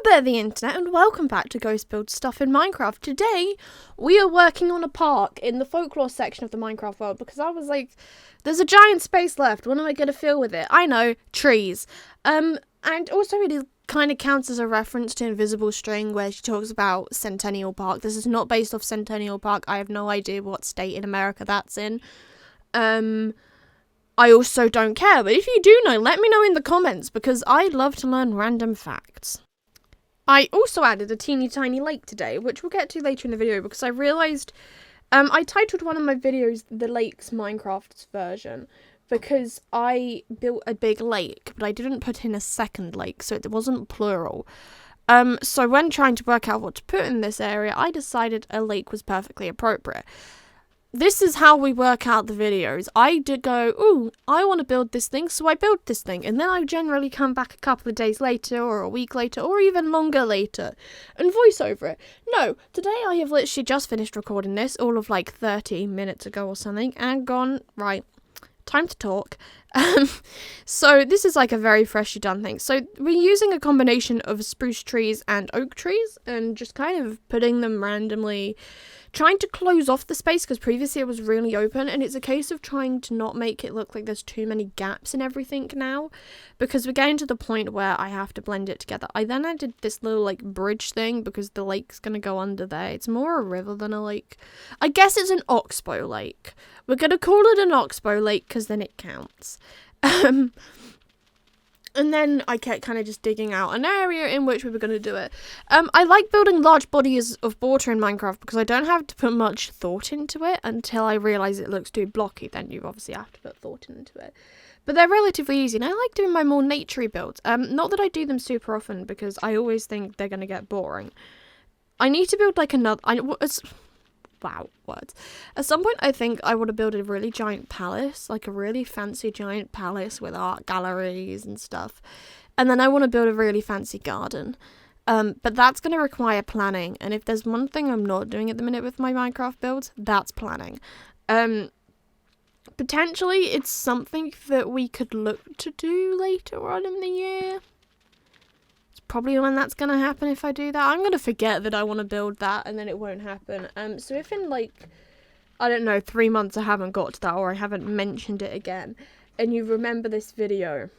there, the internet, and welcome back to Ghost Build Stuff in Minecraft. Today, we are working on a park in the folklore section of the Minecraft world because I was like, there's a giant space left. What am I going to fill with it? I know, trees. And also it kind of counts as a reference to Invisible String where she talks about Centennial Park. This is not based off Centennial Park. I have no idea what state in America that's in. I also don't care, but if you do know, let me know in the comments because I love to learn random facts. I also added a teeny tiny lake today, which we'll get to later in the video because I realised I titled one of my videos The Lakes Minecraft's version because I built a big lake, but I didn't put in a second lake, so it wasn't plural. So when trying to work out what to put in this area, I decided a lake was perfectly appropriate. This is how we work out the videos. I did go, ooh, I want to build this thing, so I built this thing. And then I generally come back a couple of days later, or a week later, or even longer later, and voice over it. No, today I have literally just finished recording this, all of like 30 minutes ago or something, and gone, right, time to talk. So this is like a very freshly done thing. So we're using a combination of spruce trees and oak trees, and just kind of putting them randomly, trying to close off the space because previously it was really open, and it's a case of trying to not make it look like there's too many gaps in everything now because we're getting to the point where I have to blend it together. I then added this little like bridge thing because the lake's gonna go under there. It's more a river than a lake. I guess it's an oxbow lake. We're gonna call it an oxbow lake because then it counts. And then I kept kind of just digging out an area in which we were going to do it. I like building large bodies of water in Minecraft because I don't have to put much thought into it until I realise it looks too blocky. Then you obviously have to put thought into it. But they're relatively easy, and I like doing my more naturey builds. Not that I do them super often because I always think they're going to get boring. I need to build like another... Wow, words. At some point, I think I want to build a really giant palace, like a really fancy giant palace with art galleries and stuff. And then I want to build a really fancy garden. But that's going to require planning. And if there's one thing I'm not doing at the minute with my Minecraft builds, that's planning. Potentially, it's something that we could look to do later on in the year. Probably when that's going to happen if I do that. I'm going to forget that I want to build that and then it won't happen. So if in like, I don't know, 3 months I haven't got to that or I haven't mentioned it again and you remember this video,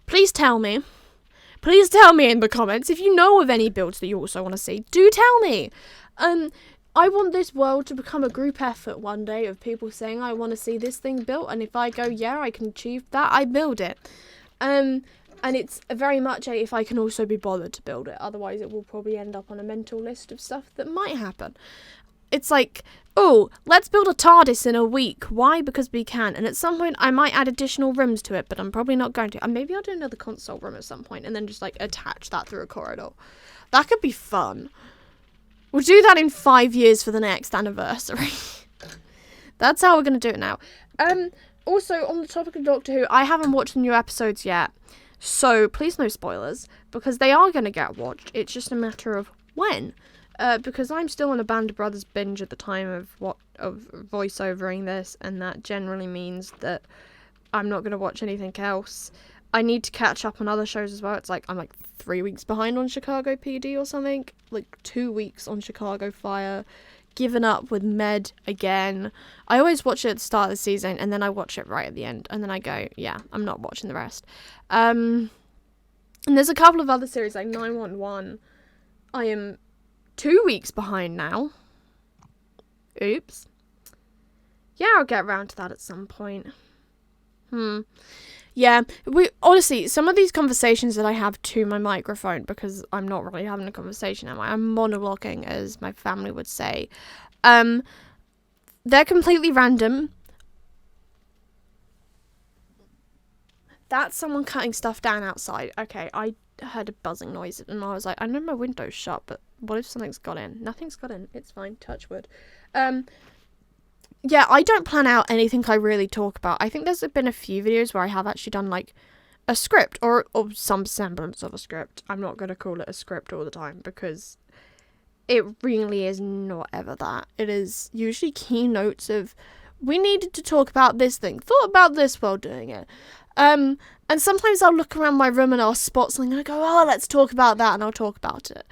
please tell me. Please tell me in the comments if you know of any builds that you also want to see. Do tell me. I want this world to become a group effort one day of people saying I want to see this thing built, and if I go, yeah, I can achieve that, I build it. And it's very much if I can also be bothered to build it. Otherwise, it will probably end up on a mental list of stuff that might happen. It's like, oh, let's build a TARDIS in a week. Why? Because we can. And at some point, I might add additional rooms to it, but I'm probably not going to. And maybe I'll do another console room at some point and then just like attach that through a corridor. That could be fun. We'll do that in 5 years for the next anniversary. That's how we're going to do it now. Also, on the topic of Doctor Who, I haven't watched the new episodes yet. So, please no spoilers, because they are going to get watched. It's just a matter of when. Because I'm still on a Band of Brothers binge at the time of voiceovering this, and that generally means that I'm not going to watch anything else. I need to catch up on other shows as well. It's like, I'm like 3 weeks behind on Chicago PD or something. Like 2 weeks on Chicago Fire. Given up with Med again. I always watch it at the start of the season and then I watch it right at the end and then I go, yeah, I'm not watching the rest. And there's a couple of other series like 911. I am 2 weeks behind now. Oops. Yeah, I'll get around to that at some point. Yeah, honestly, some of these conversations that I have to my microphone, because I'm not really having a conversation, am I? I'm monologuing, as my family would say. They're completely random. That's someone cutting stuff down outside. Okay, I heard a buzzing noise, and I was like, I know my window's shut, but what if something's got in? Nothing's got in. It's fine. Touch wood. Yeah, I don't plan out anything I really talk about. I think there's been a few videos where I have actually done, like, a script, or some semblance of a script. I'm not going to call it a script all the time, because it really is not ever that. It is usually keynotes of we needed to talk about this thing. Thought about this while doing it. And sometimes I'll look around my room and I'll spot something and I go, oh, let's talk about that, and I'll talk about it.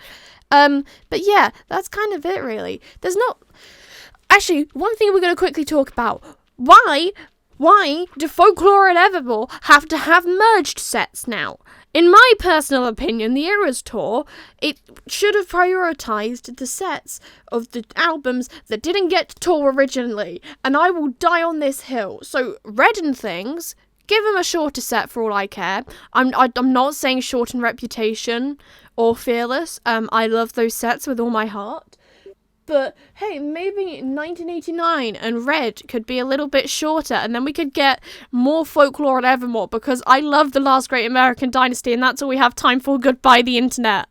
But yeah, that's kind of it, really. There's not... Actually, one thing we're going to quickly talk about. Why do Folklore and Evermore have to have merged sets now? In my personal opinion, the Eras Tour, it should have prioritised the sets of the albums that didn't get to tour originally, and I will die on this hill. So, Red and Things, give them a shorter set for all I care. I'm not saying Short in Reputation or Fearless. I love those sets with all my heart. But, hey, maybe 1989 and Red could be a little bit shorter, and then we could get more Folklore and Evermore, because I love The Last Great American Dynasty, and that's all we have time for. Goodbye, the internet.